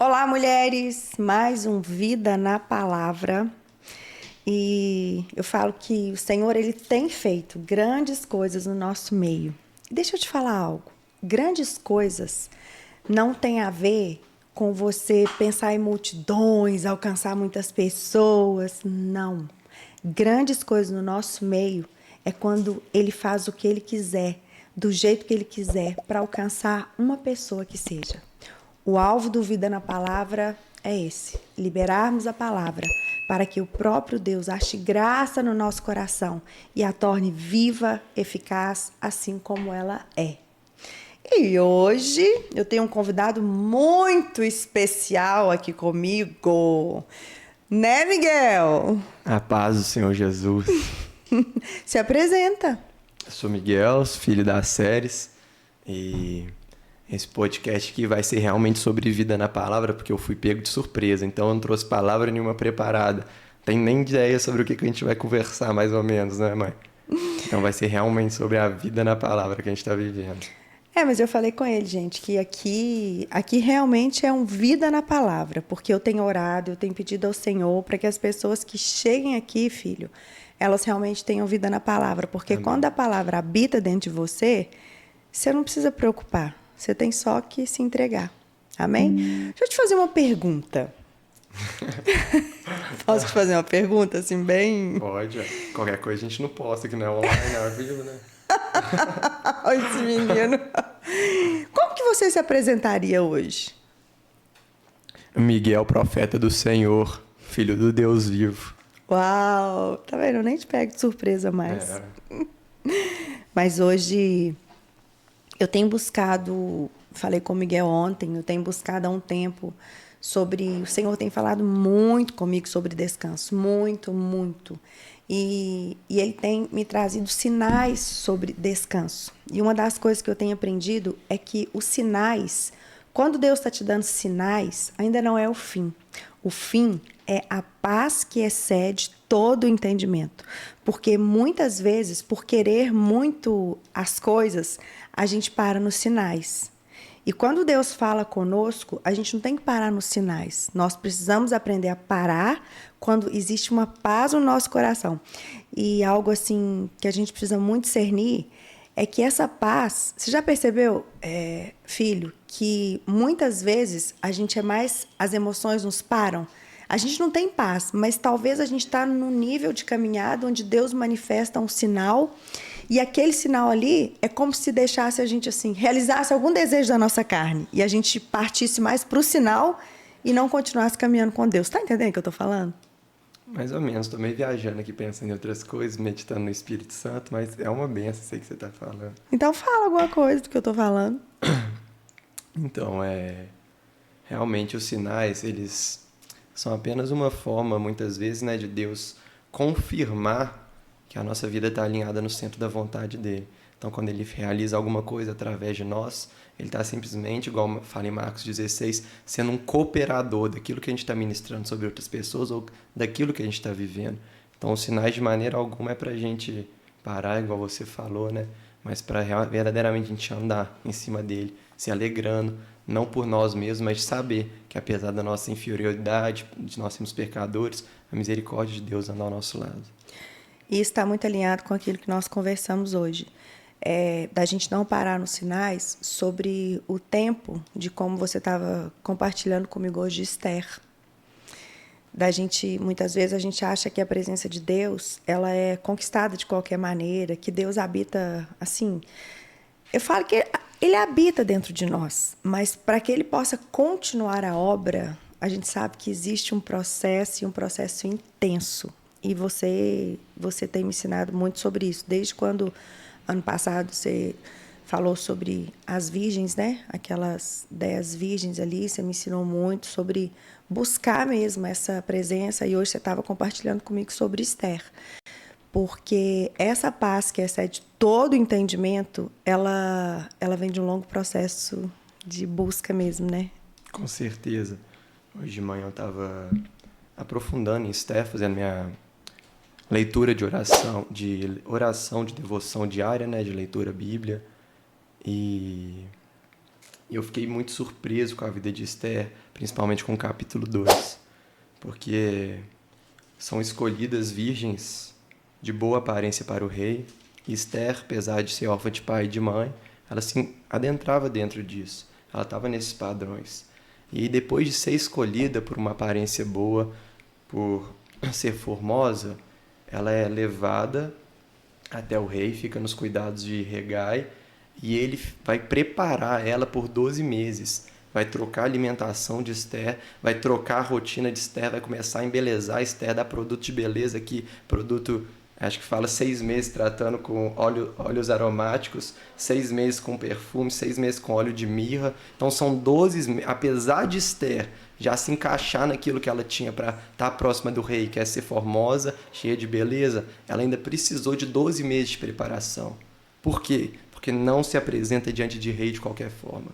Olá, mulheres! Mais um Vida na Palavra. E eu falo que o Senhor, Ele tem feito grandes coisas no nosso meio. E deixa eu te falar algo. Grandes coisas não tem a ver com você pensar em multidões, alcançar muitas pessoas. Não. Grandes coisas no nosso meio é quando Ele faz o que Ele quiser, do jeito que Ele quiser, para alcançar uma pessoa que seja. O alvo do Vida na Palavra é esse: liberarmos a palavra para que o próprio Deus ache graça no nosso coração e a torne viva, eficaz, assim como ela é. E hoje eu tenho um convidado muito especial aqui comigo, né, Miguel? A paz do Senhor Jesus. Se apresenta. Eu sou Miguel, filho das séries, e esse podcast aqui vai ser realmente sobre vida na palavra, porque eu fui pego de surpresa, então eu não trouxe palavra nenhuma preparada. Não tem nem ideia sobre o que a gente vai conversar, mais ou menos, né, mãe? Então vai ser realmente sobre a vida na palavra que a gente está vivendo. Mas eu falei com ele, gente, que aqui realmente é um vida na palavra, porque eu tenho orado, eu tenho pedido ao Senhor para que as pessoas que cheguem aqui, filho, elas realmente tenham vida na palavra, porque Amém. Quando a palavra habita dentro de você, você não precisa preocupar, você tem só que se entregar. Amém? Deixa eu te fazer uma pergunta. Posso te fazer uma pergunta, assim, bem... Pode, qualquer coisa a gente não posta, que não é online, é ao vivo, né? Olha esse menino. Como que você se apresentaria hoje? Miguel, profeta do Senhor, filho do Deus vivo. Uau! Tá vendo? Eu nem te pego de surpresa mais. Mas hoje eu tenho buscado, falei com o Miguel ontem, eu tenho buscado há um tempo o Senhor tem falado muito comigo sobre descanso, muito, muito. E Ele tem me trazido sinais sobre descanso. E uma das coisas que eu tenho aprendido é que os sinais, quando Deus está te dando sinais, ainda não é o fim. O fim é a paz que excede todo o entendimento. Porque muitas vezes, por querer muito as coisas, a gente para nos sinais. E quando Deus fala conosco, a gente não tem que parar nos sinais. Nós precisamos aprender a parar quando existe uma paz no nosso coração. E algo assim que a gente precisa muito discernir é que essa paz... Você já percebeu, filho, que muitas vezes as emoções nos param? A gente não tem paz, mas talvez a gente está num nível de caminhada onde Deus manifesta um sinal e aquele sinal ali é como se deixasse a gente assim, realizasse algum desejo da nossa carne e a gente partisse mais para o sinal e não continuasse caminhando com Deus. Tá entendendo o que eu tô falando? Mais ou menos, tô meio viajando aqui, pensando em outras coisas, meditando no Espírito Santo, mas é uma benção, sei que você tá falando. Então fala alguma coisa do que eu tô falando. Então, realmente os sinais, eles são apenas uma forma, muitas vezes, né, de Deus confirmar que a nossa vida está alinhada no centro da vontade dele. Então, quando ele realiza alguma coisa através de nós, ele está simplesmente, igual fala em Marcos 16, sendo um cooperador daquilo que a gente está ministrando sobre outras pessoas ou daquilo que a gente está vivendo. Então, os sinais, de maneira alguma, é para a gente parar, igual você falou, né? Mas para verdadeiramente a gente andar em cima dele, se alegrando, não por nós mesmos, mas saber que apesar da nossa inferioridade, de nós sermos pecadores, a misericórdia de Deus anda ao nosso lado. E está muito alinhado com aquilo que nós conversamos hoje. Da gente não parar nos sinais sobre o tempo de como você estava compartilhando comigo hoje, Esther. Muitas vezes a gente acha que a presença de Deus, ela é conquistada de qualquer maneira, que Deus habita assim. Eu falo que ele habita dentro de nós, mas para que ele possa continuar a obra, a gente sabe que existe um processo e um processo intenso. E você tem me ensinado muito sobre isso. Desde quando, ano passado, você falou sobre as virgens, né? Aquelas 10 virgens ali, você me ensinou muito sobre buscar mesmo essa presença. E hoje você estava compartilhando comigo sobre Esther. Porque essa paz que excede todo o entendimento, ela vem de um longo processo de busca mesmo, né? Com certeza. Hoje de manhã eu estava aprofundando em Esther, fazendo minha leitura de oração de devoção diária, né, de leitura Bíblia. E E eu fiquei muito surpreso com a vida de Esther, principalmente com o capítulo 2, porque são escolhidas virgens de boa aparência para o rei. E Esther, apesar de ser órfã de pai e de mãe, ela se adentrava dentro disso. Ela estava nesses padrões. E depois de ser escolhida por uma aparência boa, por ser formosa, ela é levada até o rei, fica nos cuidados de Hegai, e ele vai preparar ela por 12 meses. Vai trocar a alimentação de Esther, vai trocar a rotina de Esther, vai começar a embelezar Esther, dar produto de beleza aqui, produto, acho que fala 6 meses tratando com óleos aromáticos, 6 meses com perfume, 6 meses com óleo de mirra. Então são 12 meses, apesar de Esther já se encaixar naquilo que ela tinha para estar próxima do rei, que é ser formosa, cheia de beleza, ela ainda precisou de 12 meses de preparação. Por quê? Porque não se apresenta diante de rei de qualquer forma.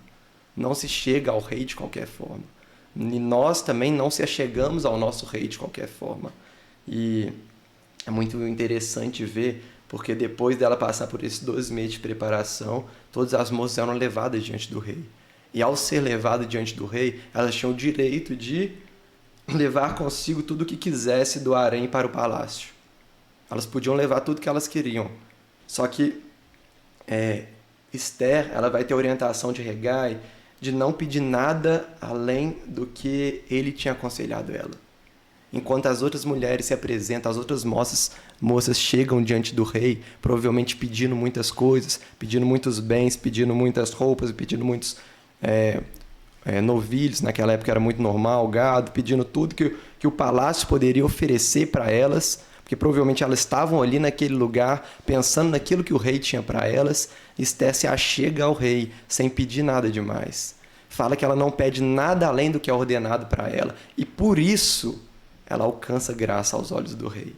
Não se chega ao rei de qualquer forma. E nós também não se achegamos ao nosso rei de qualquer forma. E é muito interessante ver, porque depois dela passar por esses 12 meses de preparação, todas as moças eram levadas diante do rei. E ao ser levada diante do rei, elas tinham o direito de levar consigo tudo o que quisesse do harém para o palácio. Elas podiam levar tudo o que elas queriam. Só que Esther, ela vai ter orientação de Hegai de não pedir nada além do que ele tinha aconselhado ela. Enquanto as outras mulheres se apresentam, as outras moças chegam diante do rei, provavelmente pedindo muitas coisas, pedindo muitos bens, pedindo muitas roupas, pedindo muitos novilhos, naquela época era muito normal, gado, pedindo tudo que o palácio poderia oferecer para elas, porque provavelmente elas estavam ali naquele lugar, pensando naquilo que o rei tinha para elas. Esther se achega ao rei, sem pedir nada demais. Fala que ela não pede nada além do que é ordenado para ela, e por isso ela alcança graça aos olhos do rei.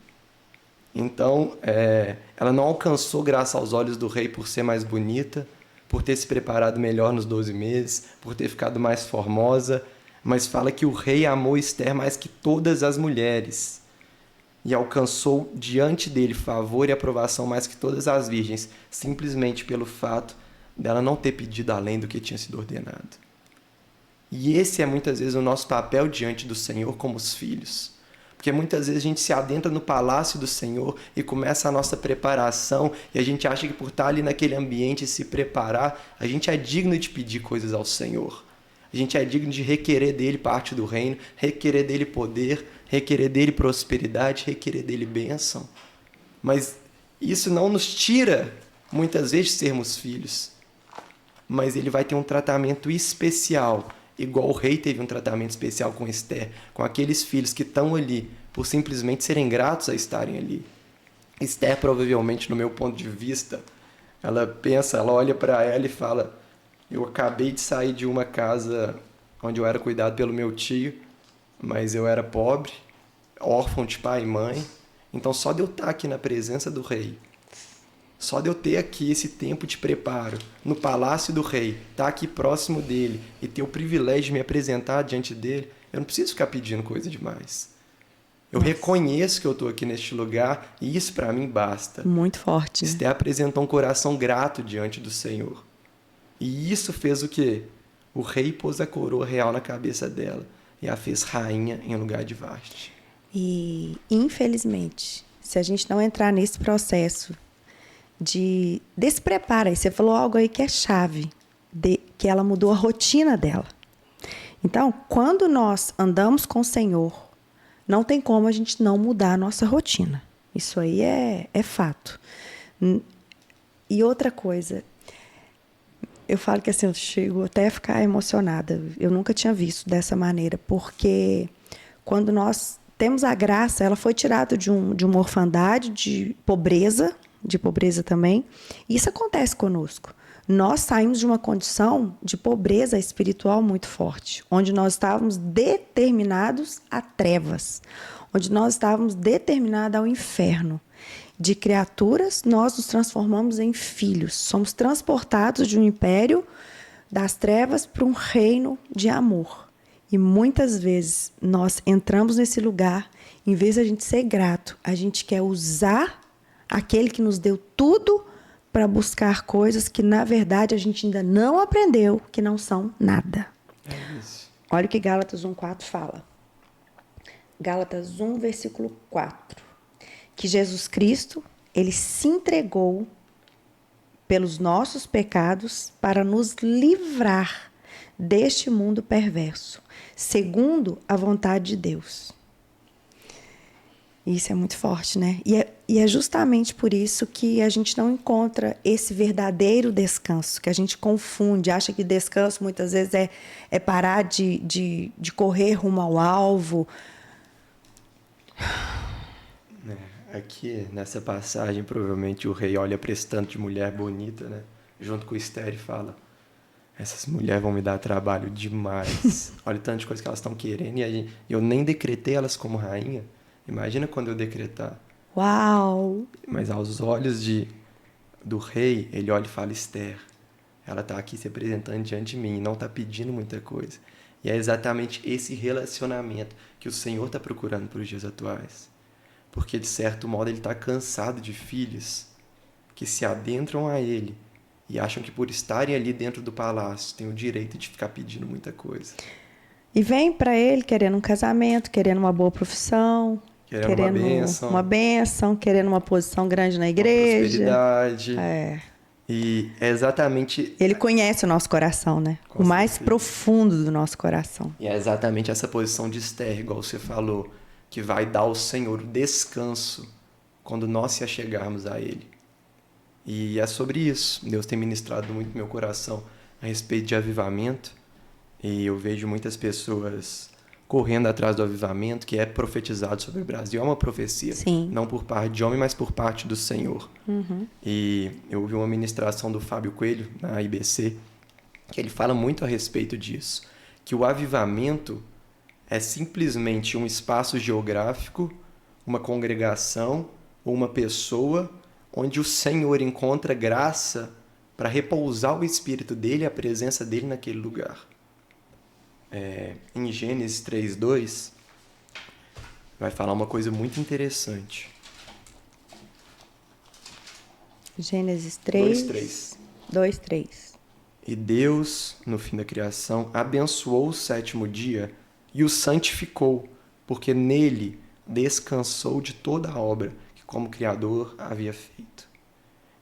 Então, ela não alcançou graça aos olhos do rei por ser mais bonita, por ter se preparado melhor nos 12 meses, por ter ficado mais formosa, mas fala que o rei amou Esther mais que todas as mulheres e alcançou diante dele favor e aprovação mais que todas as virgens, simplesmente pelo fato dela não ter pedido além do que tinha sido ordenado. E esse é muitas vezes o nosso papel diante do Senhor como os filhos. Porque muitas vezes a gente se adentra no palácio do Senhor e começa a nossa preparação e a gente acha que por estar ali naquele ambiente e se preparar, a gente é digno de pedir coisas ao Senhor. A gente é digno de requerer dele parte do reino, requerer dele poder, requerer dele prosperidade, requerer dele bênção. Mas isso não nos tira, muitas vezes, de sermos filhos. Mas ele vai ter um tratamento especial, igual o rei teve um tratamento especial com Esther, com aqueles filhos que estão ali por simplesmente serem gratos a estarem ali. Esther, provavelmente, no meu ponto de vista, ela olha para ela e fala: eu acabei de sair de uma casa onde eu era cuidado pelo meu tio, mas eu era pobre, órfão de pai e mãe, então só de eu estar aqui na presença do rei, só de eu ter aqui esse tempo de preparo no palácio do rei, estar aqui próximo dele e ter o privilégio de me apresentar diante dele, eu não preciso ficar pedindo coisa demais. Eu reconheço que eu estou aqui neste lugar e isso para mim basta. Muito forte. Né? Esther apresentou um coração grato diante do Senhor. E isso fez o quê? O rei pôs a coroa real na cabeça dela e a fez rainha em lugar de Vasti. E, infelizmente, se a gente não entrar nesse processo desse preparo, aí você falou algo aí que é chave, que ela mudou a rotina dela. Então, quando nós andamos com o Senhor, não tem como a gente não mudar a nossa rotina. Isso aí é fato. E outra coisa, eu falo que assim, eu chego até a ficar emocionada. Eu nunca tinha visto dessa maneira, porque quando nós temos a graça, ela foi tirada de uma orfandade, de pobreza também. E isso acontece conosco. Nós saímos de uma condição de pobreza espiritual muito forte, onde nós estávamos determinados a trevas, onde nós estávamos determinados ao inferno. De criaturas, nós nos transformamos em filhos. Somos transportados de um império das trevas para um reino de amor. E muitas vezes nós entramos nesse lugar, em vez de a gente ser grato, a gente quer usar aquele que nos deu tudo para buscar coisas que, na verdade, a gente ainda não aprendeu, que não são nada. É isso. Olha o que Gálatas 1,4 fala. Gálatas 1, versículo 4. Que Jesus Cristo, ele se entregou pelos nossos pecados para nos livrar deste mundo perverso, segundo a vontade de Deus. Isso é muito forte, né? E é justamente por isso que a gente não encontra esse verdadeiro descanso, que a gente confunde, acha que descanso muitas vezes é parar de correr rumo ao alvo. Aqui, nessa passagem, provavelmente o rei olha para esse tanto de mulher bonita, né? Junto com Esther e fala: essas mulheres vão me dar trabalho demais. Olha o tanto de coisa que elas estão querendo. E eu nem decretei elas como rainha. Imagina quando eu decretar. Uau! Mas aos olhos do rei, ele olha e fala: Esther, ela está aqui se apresentando diante de mim, não está pedindo muita coisa. E é exatamente esse relacionamento que o Senhor está procurando para os dias atuais. Porque, de certo modo, ele está cansado de filhos que se adentram a ele e acham que, por estarem ali dentro do palácio, têm o direito de ficar pedindo muita coisa. E vem para ele querendo um casamento, querendo uma boa profissão, querendo uma bênção, querendo uma posição grande na igreja. Prosperidade. É. E é exatamente... Ele conhece o nosso coração, né? O mais profundo do nosso coração. E é exatamente essa posição de Esther, igual você falou, que vai dar ao Senhor o descanso quando nós se achegarmos a Ele. E é sobre isso. Deus tem ministrado muito no meu coração a respeito de avivamento. E eu vejo muitas pessoas correndo atrás do avivamento que é profetizado sobre o Brasil. É uma profecia. Sim. Não por parte de homem, mas por parte do Senhor. Uhum. E eu ouvi uma ministração do Fábio Coelho, na IBC, que ele fala muito a respeito disso. Que o avivamento é simplesmente um espaço geográfico, uma congregação ou uma pessoa onde o Senhor encontra graça para repousar o Espírito dele, a presença dele naquele lugar. Em Gênesis 3:2, vai falar uma coisa muito interessante. Gênesis 2:3. E Deus, no fim da criação, abençoou o sétimo dia e o santificou, porque nele descansou de toda a obra que como Criador havia feito.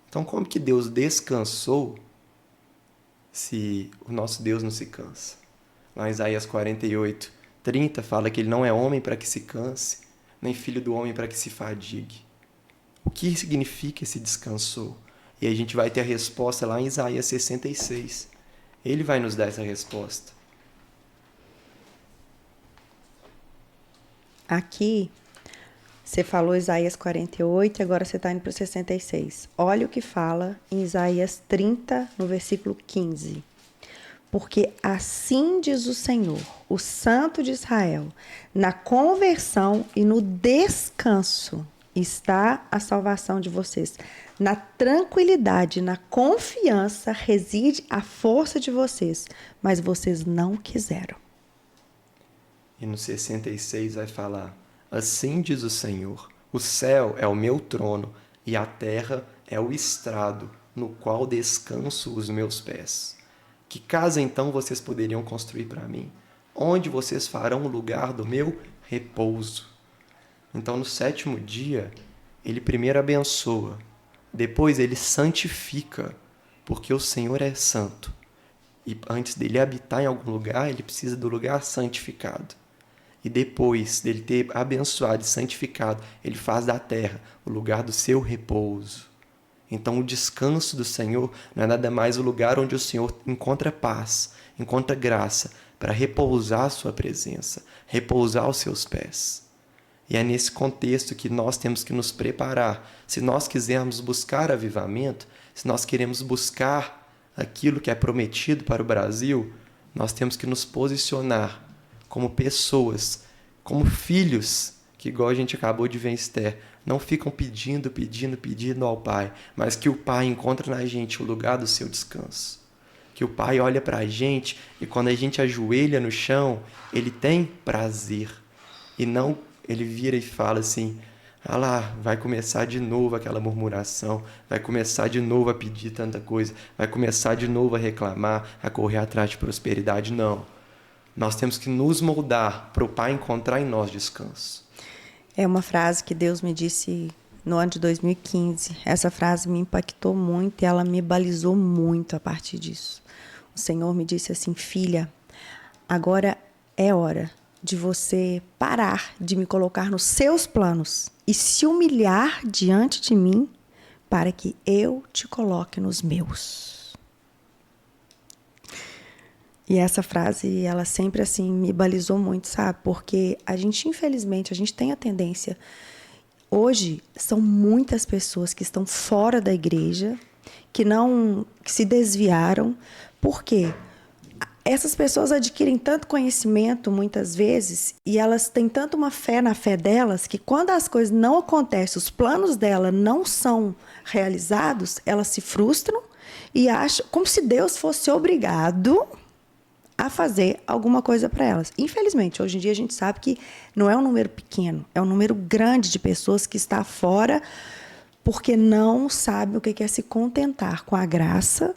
Então, como que Deus descansou se o nosso Deus não se cansa? Lá em Isaías 48:30 fala que ele não é homem para que se canse, nem filho do homem para que se fadigue. O que significa esse descansou? E a gente vai ter a resposta lá em Isaías 66. Ele vai nos dar essa resposta. Aqui, você falou Isaías 48 e agora você está indo para o 66. Olha o que fala em Isaías 30, no versículo 15. Porque assim diz o Senhor, o Santo de Israel, na conversão e no descanso está a salvação de vocês. Na tranquilidade, na confiança reside a força de vocês, mas vocês não quiseram. E no 66 vai falar: assim diz o Senhor, o céu é o meu trono e a terra é o estrado no qual descanso os meus pés. Que casa então vocês poderiam construir para mim? Onde vocês farão o lugar do meu repouso? Então, no sétimo dia, ele primeiro abençoa, depois ele santifica, porque o Senhor é santo. E antes dele habitar em algum lugar, ele precisa do lugar santificado. E depois dele ter abençoado e santificado, ele faz da terra o lugar do seu repouso. Então, o descanso do Senhor não é nada mais o lugar onde o Senhor encontra paz, encontra graça, para repousar a sua presença, repousar os seus pés. E é nesse contexto que nós temos que nos preparar. Se nós quisermos buscar avivamento, se nós queremos buscar aquilo que é prometido para o Brasil, nós temos que nos posicionar como pessoas, como filhos, que igual a gente acabou de ver em Esther, não ficam pedindo ao Pai, mas que o Pai encontra na gente o lugar do seu descanso. Que o Pai olha para a gente e quando a gente ajoelha no chão, Ele tem prazer. E não, Ele vira e fala assim: Ah lá, vai começar de novo aquela murmuração, vai começar de novo a pedir tanta coisa, vai começar de novo a reclamar, a correr atrás de prosperidade. Não. Nós temos que nos moldar para o Pai encontrar em nós descanso. É uma frase que Deus me disse no ano de 2015. Essa frase me impactou muito e ela me balizou muito a partir disso. O Senhor me disse assim: filha, agora é hora de você parar de me colocar nos seus planos e se humilhar diante de mim para que eu te coloque nos meus. E essa frase, ela sempre assim me balizou muito, sabe? Porque a gente, infelizmente, a gente tem a tendência. Hoje são muitas pessoas que estão fora da igreja, que se desviaram. Por quê? Essas pessoas adquirem tanto conhecimento muitas vezes e elas têm tanto uma fé na fé delas que quando as coisas não acontecem, os planos dela não são realizados, elas se frustram e acham como se Deus fosse obrigado a fazer alguma coisa para elas. Infelizmente, hoje em dia a gente sabe que não é um número pequeno, é um número grande de pessoas que está fora porque não sabe o que é se contentar com a graça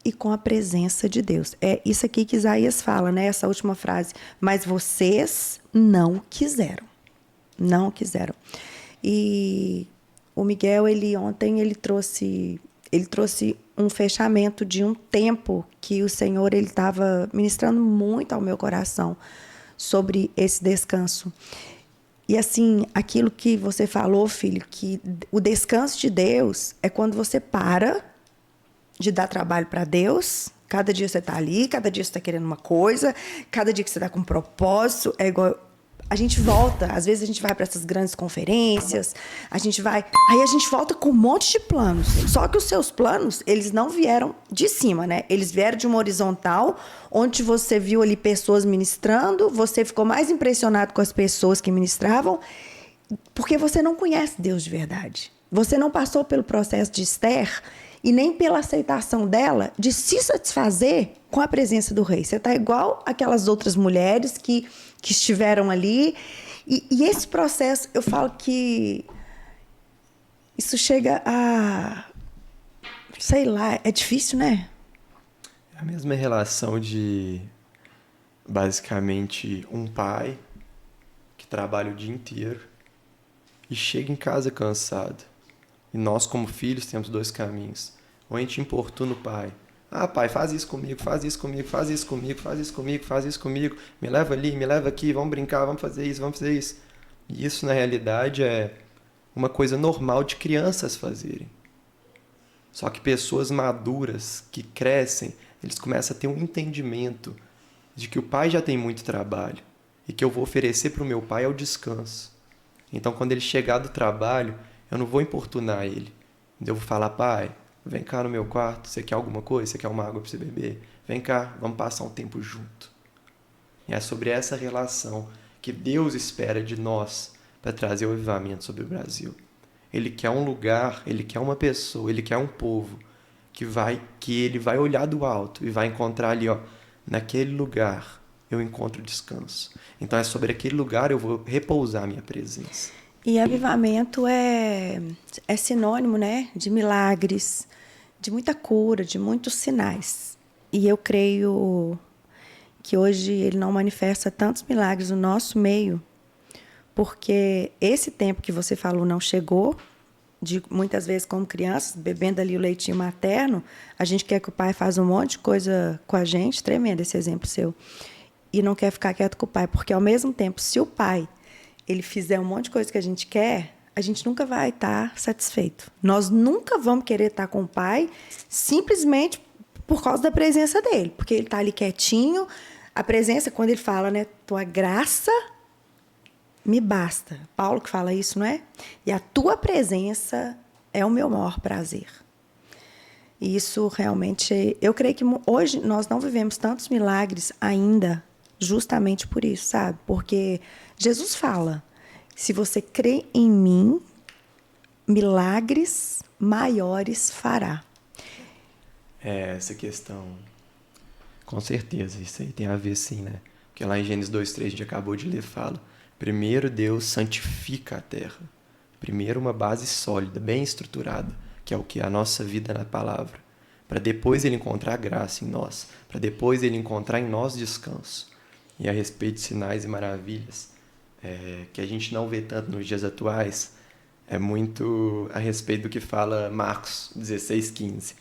e com a presença de Deus. É isso aqui que Isaías fala, né? Essa última frase. Mas vocês não quiseram. Não quiseram. E o Miguel, ontem, ele trouxe um fechamento de um tempo que o Senhor ele estava ministrando muito ao meu coração sobre esse descanso. E assim, aquilo que você falou, filho, que o descanso de Deus é quando você para de dar trabalho para Deus. Cada dia você está ali, cada dia você está querendo uma coisa, cada dia que você está com um propósito, é igual. A gente volta, às vezes a gente vai para essas grandes conferências, aí a gente volta com um monte de planos. Só que os seus planos, eles não vieram de cima, né? Eles vieram de uma horizontal, onde você viu ali pessoas ministrando, você ficou mais impressionado com as pessoas que ministravam, porque você não conhece Deus de verdade. Você não passou pelo processo de Esther e nem pela aceitação dela de se satisfazer com a presença do rei. Você está igual aquelas outras mulheres que estiveram ali. E esse processo, eu falo que isso chega a... Sei lá, é difícil, né? É a mesma relação de, basicamente, um pai que trabalha o dia inteiro e chega em casa cansado. E nós, como filhos, temos dois caminhos. Ou a gente importuna o pai. Ah, pai, faz isso comigo, faz isso comigo, faz isso comigo, faz isso comigo, faz isso comigo. Me leva ali, me leva aqui, vamos brincar, vamos fazer isso, vamos fazer isso. E isso, na realidade, é uma coisa normal de crianças fazerem. Só que pessoas maduras, que crescem, eles começam a ter um entendimento de que o pai já tem muito trabalho e que eu vou oferecer para o meu pai é o descanso. Então, quando ele chegar do trabalho, eu não vou importunar ele. Eu vou falar: pai, vem cá no meu quarto, você quer alguma coisa? Você quer uma água para você beber? Vem cá, vamos passar um tempo junto. E é sobre essa relação que Deus espera de nós para trazer o avivamento sobre o Brasil. Ele quer um lugar, ele quer uma pessoa, ele quer um povo que ele vai olhar do alto e vai encontrar ali, ó, naquele lugar eu encontro descanso. Então é sobre aquele lugar eu vou repousar a minha presença. E avivamento é sinônimo, né, de milagres, de muita cura, de muitos sinais. E eu creio que hoje ele não manifesta tantos milagres no nosso meio, porque esse tempo que você falou não chegou, de muitas vezes como crianças, bebendo ali o leitinho materno, a gente quer que o pai faça um monte de coisa com a gente, tremendo esse exemplo seu, e não quer ficar quieto com o pai, porque ao mesmo tempo, se o pai ele fizer um monte de coisa que a gente quer, a gente nunca vai estar satisfeito. Nós nunca vamos querer estar com o pai simplesmente por causa da presença dele, porque ele está ali quietinho. A presença, quando ele fala, né, tua graça me basta. Paulo que fala isso, não é? E a tua presença é o meu maior prazer. E isso realmente, eu creio que hoje nós não vivemos tantos milagres ainda, justamente por isso, sabe? Porque Jesus fala: se você crê em mim, milagres maiores fará. Essa questão, com certeza, isso aí tem a ver sim, né? Porque lá em Gênesis 2:3 a gente acabou de ler, fala: primeiro Deus santifica a terra. Primeiro uma base sólida, bem estruturada, que é o que? A nossa vida na palavra. Para depois ele encontrar graça em nós, para depois ele encontrar em nós descanso. E a respeito de sinais e maravilhas, que a gente não vê tanto nos dias atuais, é muito a respeito do que fala Marcos 16:15.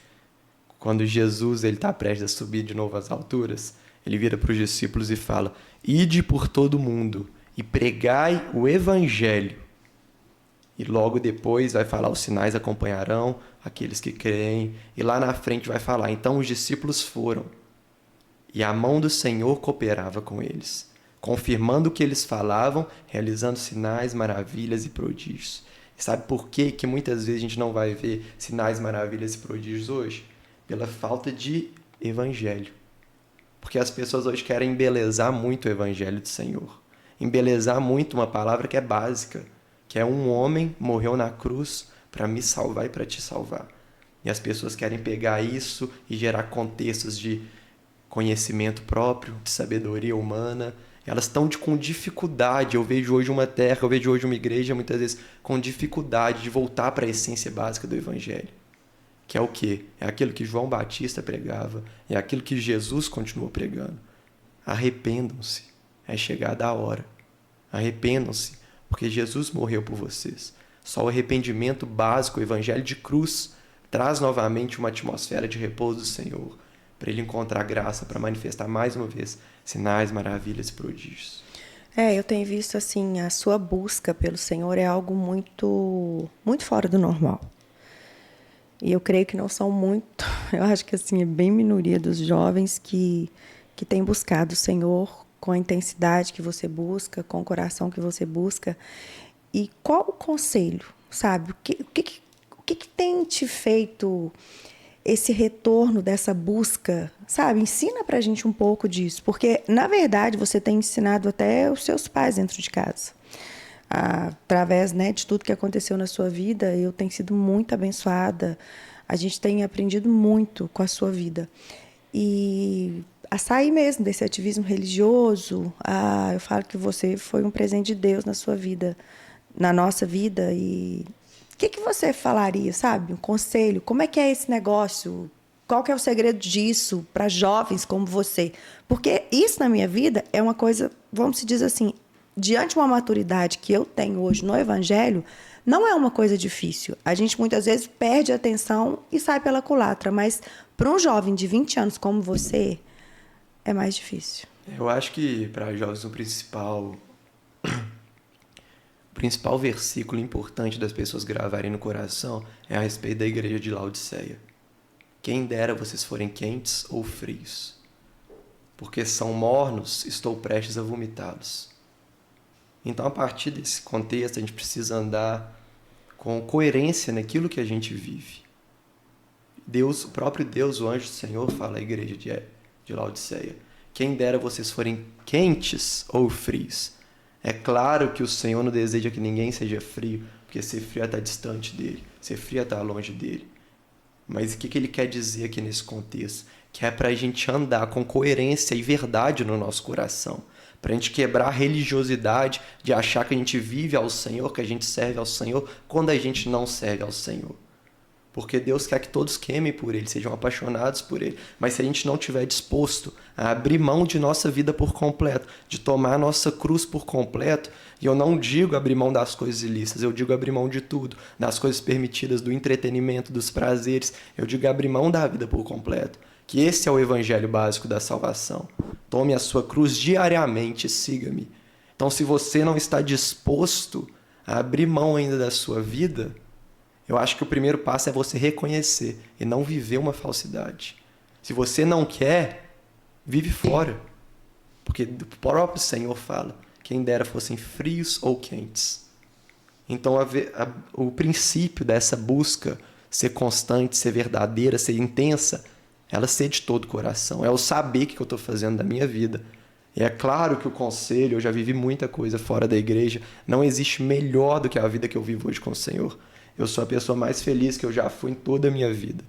Quando Jesus está prestes a subir de novo às alturas, ele vira para os discípulos e fala: ide por todo o mundo e pregai o evangelho. E logo depois vai falar: os sinais acompanharão aqueles que creem. E lá na frente vai falar: então os discípulos foram, e a mão do Senhor cooperava com eles, confirmando o que eles falavam, realizando sinais, maravilhas e prodígios. E sabe por que muitas vezes a gente não vai ver sinais, maravilhas e prodígios hoje? Pela falta de evangelho. Porque as pessoas hoje querem embelezar muito o evangelho do Senhor. Embelezar muito uma palavra que é básica, que é um homem morreu na cruz para me salvar e para te salvar. E as pessoas querem pegar isso e gerar contextos de conhecimento próprio, de sabedoria humana. Elas estão com dificuldade. Eu vejo hoje uma terra, eu vejo hoje uma igreja, muitas vezes, com dificuldade de voltar para a essência básica do evangelho. Que é o quê? É aquilo que João Batista pregava, é aquilo que Jesus continuou pregando. Arrependam-se, é chegada a hora. Arrependam-se, porque Jesus morreu por vocês. Só o arrependimento básico, o evangelho de cruz, traz novamente uma atmosfera de repouso do Senhor, para ele encontrar graça, para manifestar mais uma vez sinais, maravilhas e prodígios. Eu tenho visto assim, a sua busca pelo Senhor é algo muito, muito fora do normal. E eu creio que não são muito, eu acho que assim, é bem minoria dos jovens que têm buscado o Senhor com a intensidade que você busca, com o coração que você busca. E qual o conselho, sabe? O que tem te feito esse retorno dessa busca, sabe? Ensina pra gente um pouco disso, porque, na verdade, você tem ensinado até os seus pais dentro de casa. Através, de tudo que aconteceu na sua vida, eu tenho sido muito abençoada. A gente tem aprendido muito com a sua vida. E a sair mesmo desse ativismo religioso, eu falo que você foi um presente de Deus na sua vida, na nossa vida. E o que você falaria, sabe? Um conselho, como é que é esse negócio? Qual que é o segredo disso para jovens como você? Porque isso na minha vida é uma coisa, vamos se dizer assim, diante de uma maturidade que eu tenho hoje no Evangelho, não é uma coisa difícil. A gente muitas vezes perde a atenção e sai pela culatra, mas para um jovem de 20 anos como você, é mais difícil. Eu acho que para jovens o principal versículo importante das pessoas gravarem no coração é a respeito da igreja de Laodiceia. Quem dera vocês forem quentes ou frios, porque são mornos, estou prestes a vomitá-los. Então, a partir desse contexto, a gente precisa andar com coerência naquilo que a gente vive. Deus, o próprio Deus, o anjo do Senhor, fala à igreja de Laodiceia: quem dera vocês forem quentes ou frios. É claro que o Senhor não deseja que ninguém seja frio, porque ser frio é estar distante dele, ser frio é estar longe dele. Mas o que ele quer dizer aqui nesse contexto? Que é para a gente andar com coerência e verdade no nosso coração. Para a gente quebrar a religiosidade de achar que a gente vive ao Senhor, que a gente serve ao Senhor, quando a gente não serve ao Senhor. Porque Deus quer que todos queimem por Ele, sejam apaixonados por Ele. Mas se a gente não estiver disposto a abrir mão de nossa vida por completo, de tomar a nossa cruz por completo, e eu não digo abrir mão das coisas ilícitas, eu digo abrir mão de tudo, das coisas permitidas, do entretenimento, dos prazeres, eu digo abrir mão da vida por completo. Que esse é o evangelho básico da salvação. Tome a sua cruz diariamente e siga-me. Então, se você não está disposto a abrir mão ainda da sua vida, eu acho que o primeiro passo é você reconhecer e não viver uma falsidade. Se você não quer, vive fora. Porque o próprio Senhor fala: quem dera fossem frios ou quentes. Então, o princípio dessa busca, ser constante, ser verdadeira, ser intensa, ela ser de todo o coração. É o saber o que eu estou fazendo da minha vida. E é claro que o conselho, eu já vivi muita coisa fora da igreja, não existe melhor do que a vida que eu vivo hoje com o Senhor. Eu sou a pessoa mais feliz que eu já fui em toda a minha vida.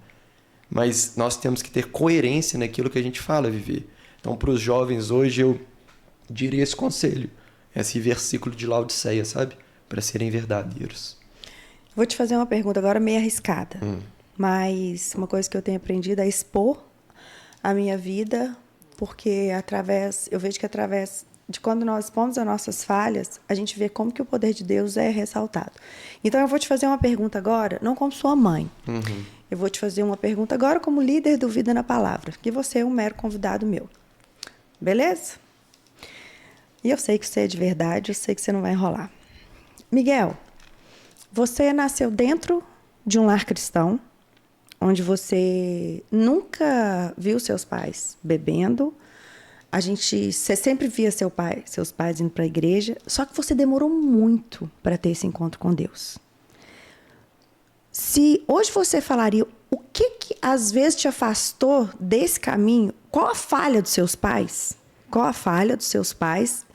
Mas nós temos que ter coerência naquilo que a gente fala viver. Então, para os jovens hoje, eu diria esse conselho, esse versículo de Laodiceia, sabe? Para serem verdadeiros. Vou te fazer uma pergunta agora meio arriscada. Mas uma coisa que eu tenho aprendido é expor a minha vida, porque eu vejo que através de quando nós expomos as nossas falhas, a gente vê como que o poder de Deus é ressaltado. Então eu vou te fazer uma pergunta agora, não como sua mãe. Eu vou te fazer uma pergunta agora como líder do Vida na Palavra, que você é um mero convidado meu. Beleza? E eu sei que você é de verdade, eu sei que você não vai enrolar. Miguel, você nasceu dentro de um lar cristão, onde você nunca viu seus pais bebendo. Você sempre via seus pais indo para a igreja, só que você demorou muito para ter esse encontro com Deus. Se hoje você falaria o que às vezes te afastou desse caminho, qual a falha dos seus pais? Qual a falha dos seus pais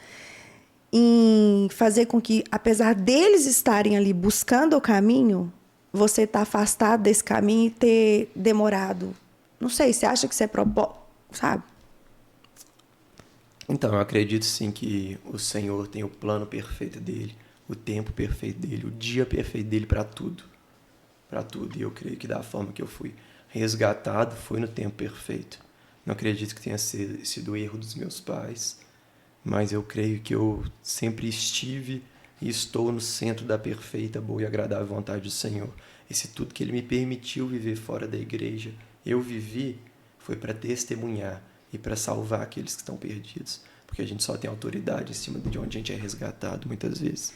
em fazer com que, apesar deles estarem ali buscando o caminho, você está afastado desse caminho e ter demorado? Não sei, você acha que você é sabe? Então, eu acredito sim que o Senhor tem o plano perfeito dele, o tempo perfeito dele, o dia perfeito dele para tudo. Para tudo. E eu creio que da forma que eu fui resgatado, foi no tempo perfeito. Não acredito que tenha sido o erro dos meus pais, mas eu creio que eu sempre estive e estou no centro da perfeita, boa e agradável vontade do Senhor. E se tudo que Ele me permitiu viver fora da igreja, eu vivi, foi para testemunhar e para salvar aqueles que estão perdidos. Porque a gente só tem autoridade em cima de onde a gente é resgatado, muitas vezes.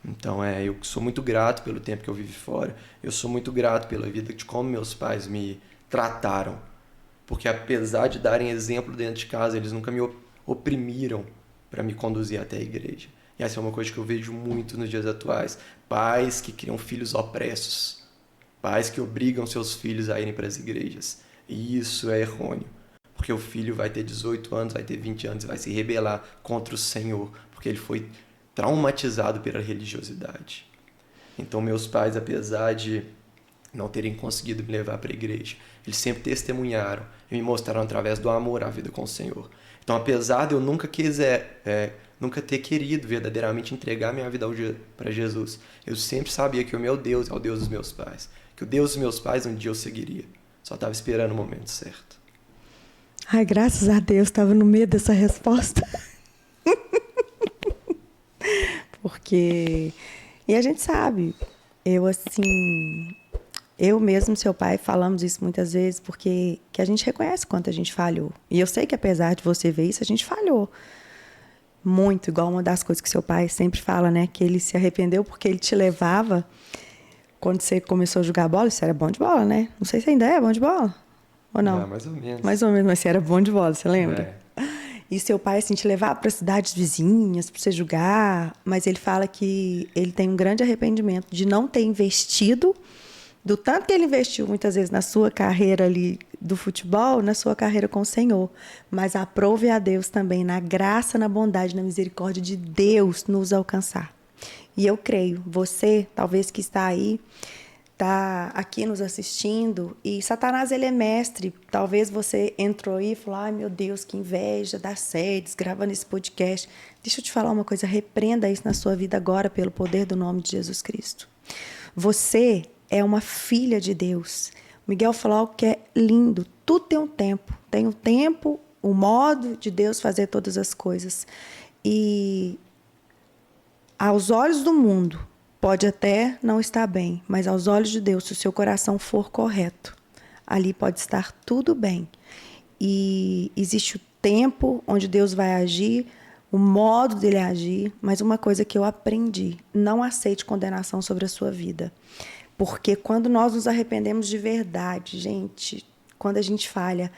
Então, eu sou muito grato pelo tempo que eu vivi fora. Eu sou muito grato pela vida de como meus pais me trataram. Porque apesar de darem exemplo dentro de casa, eles nunca me oprimiram para me conduzir até a igreja. E essa é uma coisa que eu vejo muito nos dias atuais. Pais que criam filhos opressos. Pais que obrigam seus filhos a irem para as igrejas. E isso é errôneo. Porque o filho vai ter 18 anos, vai ter 20 anos e vai se rebelar contra o Senhor. Porque ele foi traumatizado pela religiosidade. Então, meus pais, apesar de não terem conseguido me levar para a igreja, eles sempre testemunharam e me mostraram através do amor a vida com o Senhor. Então, apesar de eu nunca ter querido verdadeiramente entregar minha vida para Jesus, eu sempre sabia que o meu Deus é o Deus dos meus pais. Que o Deus dos meus pais um dia eu seguiria. Só estava esperando o momento certo. Ai, graças a Deus, estava no meio dessa resposta. Porque... E a gente sabe, eu mesmo, seu pai, falamos isso muitas vezes, porque que a gente reconhece quanto a gente falhou. E eu sei que apesar de você ver isso, a gente falhou muito, igual uma das coisas que seu pai sempre fala, né? Que ele se arrependeu porque ele te levava, quando você começou a jogar bola, você era bom de bola, né? Não sei se ainda é bom de bola, ou não? Mais ou menos. Mais ou menos, mas você era bom de bola, você lembra? E seu pai, assim, te levava para cidades vizinhas, para você jogar, mas ele fala que ele tem um grande arrependimento de não ter investido, do tanto que ele investiu muitas vezes na sua carreira ali do futebol, na sua carreira com o Senhor. Mas aprove a Deus também na graça, na bondade, na misericórdia de Deus nos alcançar. E eu creio, você, talvez que está aí, está aqui nos assistindo, e Satanás, ele é mestre. Talvez você entrou aí e falou, ai meu Deus, que inveja das séries, gravando esse podcast. Deixa eu te falar uma coisa, repreenda isso na sua vida agora pelo poder do nome de Jesus Cristo. Você é uma filha de Deus. O Miguel falou algo que é lindo, tudo tem um tempo. Tem o tempo, o modo de Deus fazer todas as coisas. E aos olhos do mundo, pode até não estar bem, mas aos olhos de Deus, se o seu coração for correto, ali pode estar tudo bem. E existe o tempo onde Deus vai agir, o modo dele agir, mas uma coisa que eu aprendi, não aceite condenação sobre a sua vida. Porque quando nós nos arrependemos de verdade, gente, quando a gente falha,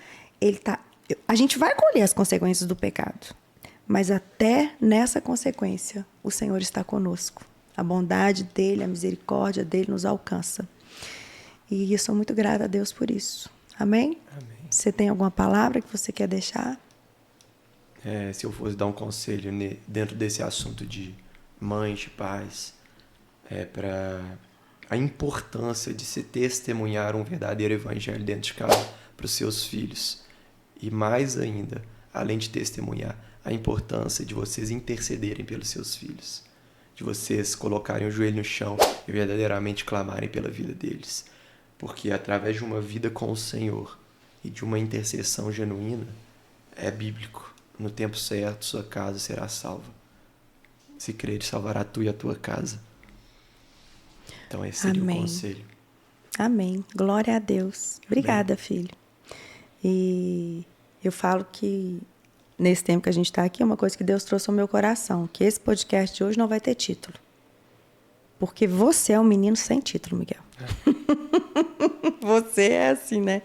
a gente vai colher as consequências do pecado. Mas até nessa consequência, o Senhor está conosco. A bondade dele, a misericórdia dele nos alcança. E eu sou muito grata a Deus por isso. Amém? Amém. Você tem alguma palavra que você quer deixar? Se eu fosse dar um conselho dentro desse assunto de mães, de pais, para a importância de se testemunhar um verdadeiro evangelho dentro de casa para os seus filhos. E mais ainda, além de testemunhar, a importância de vocês intercederem pelos seus filhos. de vocês colocarem o joelho no chão e verdadeiramente clamarem pela vida deles. Porque através de uma vida com o Senhor e de uma intercessão genuína, é bíblico. No tempo certo, sua casa será salva. Se creres, salvará tu e a tua casa. Então esse seria o conselho. Amém. Glória a Deus. Obrigada, filho. E eu falo que nesse tempo que a gente está aqui, uma coisa que Deus trouxe ao meu coração, que esse podcast de hoje não vai ter título. Porque você é um menino sem título, Miguel. Você é assim, né?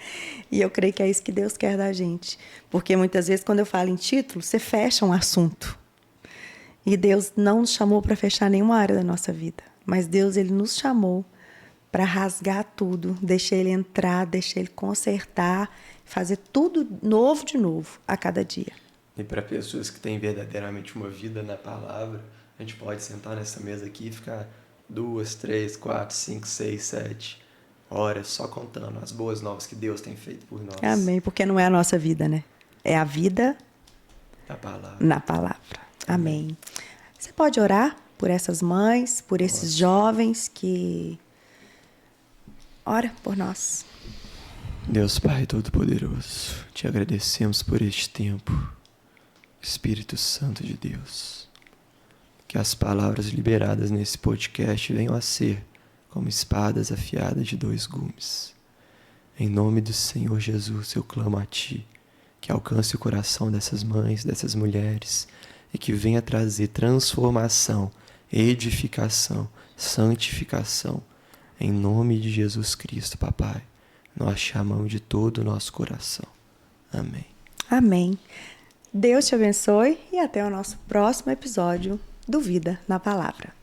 E eu creio que é isso que Deus quer da gente. Porque muitas vezes, quando eu falo em título, você fecha um assunto. E Deus não nos chamou para fechar nenhuma área da nossa vida. Mas Deus, Ele nos chamou para rasgar tudo, deixar Ele entrar, deixar Ele consertar, fazer tudo novo de novo a cada dia. E para pessoas que têm verdadeiramente uma vida na palavra, a gente pode sentar nessa mesa aqui e ficar 2, 3, 4, 5, 6, 7 horas só contando as boas novas que Deus tem feito por nós. Amém, porque não é a nossa vida, né? É a vida na palavra. Amém. Você pode orar por essas mães, por esses jovens que... Ora por nós. Deus Pai Todo-Poderoso, te agradecemos por este tempo. Espírito Santo de Deus, que as palavras liberadas nesse podcast venham a ser como espadas afiadas de 2 gumes. Em nome do Senhor Jesus, eu clamo a Ti, que alcance o coração dessas mães, dessas mulheres, e que venha trazer transformação, edificação, santificação. Em nome de Jesus Cristo, Papai, nós chamamos de todo o nosso coração. Amém. Amém. Deus te abençoe e até o nosso próximo episódio do Vida na Palavra.